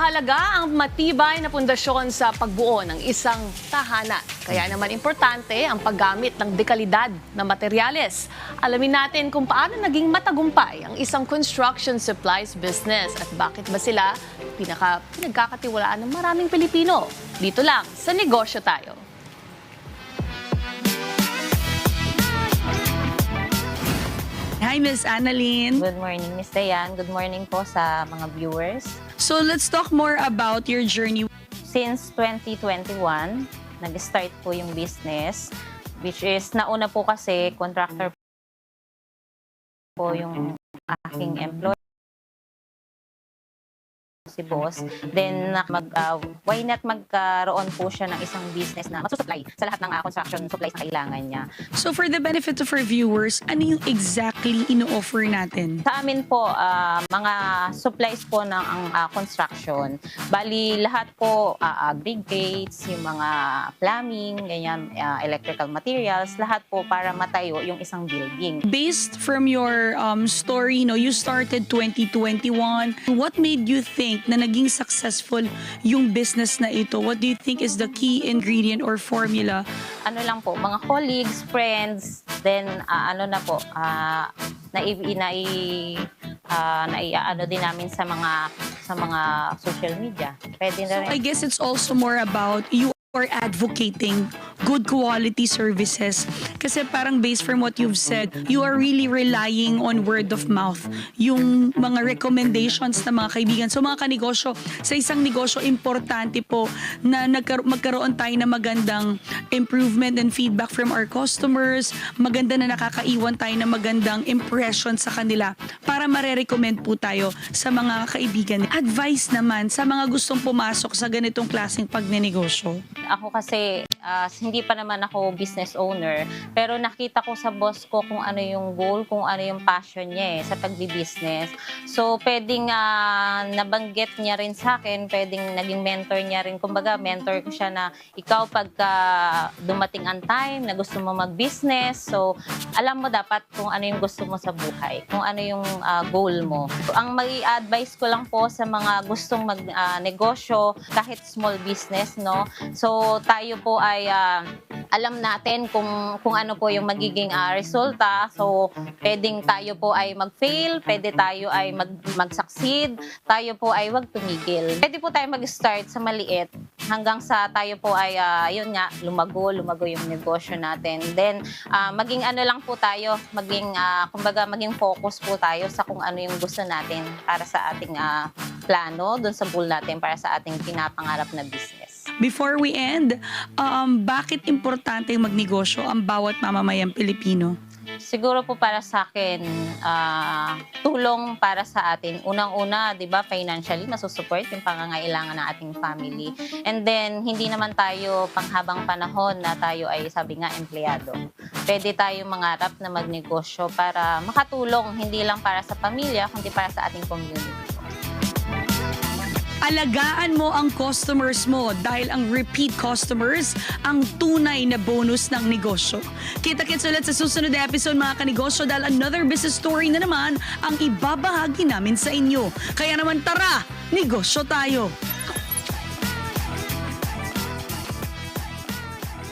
Mahalaga ang matibay na pundasyon sa pagbuo ng isang tahanan. Kaya naman importante ang paggamit ng dekalidad na materyales. Alamin natin kung paano naging matagumpay ang isang construction supplies business at bakit ba sila pinagkakatiwalaan ng maraming Pilipino. Dito lang sa Negosyo Tayo. Hi, Miss Annalyn. Good morning, Miss Dayan. Good morning po sa mga viewers. So let's talk more about your journey. Since 2021, nag-start po yung business, which is nauna po kasi contractor po yung aking employer, si boss. Then, why not magkaroon po siya ng isang business na masusupply sa lahat ng construction supplies na kailangan niya. So for the benefit of our viewers, ano yung exactly ino-offer natin? Sa amin po, mga supplies po ng construction. Bali, lahat po, aggregates, yung mga plumbing, ganyan, electrical materials, lahat po para matayo yung isang building. Based from your story, you started 2021. What made you think na naging successful yung business na ito? What do you think is the key ingredient or formula? Ano lang po, mga colleagues, friends, then ano din namin sa mga social media. Pwede na rin. I guess it's also more about you are advocating good quality services. Kasi parang based from what you've said, you are really relying on word of mouth. Yung mga recommendations ng mga kaibigan. So mga kanegosyo, sa isang negosyo, importante po na magkaroon tayo ng magandang improvement and feedback from our customers. Maganda na nakakaiwan tayo ng magandang impression sa kanila para marerecommend po tayo sa mga kaibigan. Advice naman sa mga gustong pumasok sa ganitong klaseng pagnenegosyo. Ako kasi, hindi pa naman ako business owner, pero nakita ko sa boss ko kung ano yung goal, kung ano yung passion niya sa pagbi-business. So, pwedeng nabanggit niya rin sa akin, pwedeng naging mentor niya rin. Kumbaga, mentor ko siya na ikaw pagka dumating ang time na gusto mo mag-business, so alam mo dapat kung ano yung gusto mo sa buhay, kung ano yung goal mo. So, ang mag-i-advise ko lang po sa mga gustong mag-negosyo, kahit small business, no? So, tayo po ay alam natin kung ano po yung magiging resulta. So, pwedeng tayo po ay mag-fail, pwede tayo ay mag-succeed, tayo po ay wag tumigil. Pwede po tayo mag-start sa maliit hanggang sa tayo po ay, yun nga, lumago yung negosyo natin. Then, maging ano lang po tayo, maging focus po tayo sa kung ano yung gusto natin para sa ating plano, dun sa goal natin para sa ating pinapangarap na business. Before we end, bakit importante magnegosyo ang bawat mamamayang Pilipino? Siguro po para sa akin, tulong para sa atin. Unang-una, di ba, financially, masusupport yung pangangailangan ng ating family. And then, hindi naman tayo panghabang panahon na tayo ay, sabi nga, empleyado. Pwede tayong mangarap na magnegosyo para makatulong, hindi lang para sa pamilya, kundi para sa ating community. Alagaan mo ang customers mo dahil ang repeat customers ang tunay na bonus ng negosyo. Kita-kits ulit sa susunod na episode mga kanegosyo dahil another business story na naman ang ibabahagi namin sa inyo. Kaya naman tara, negosyo tayo!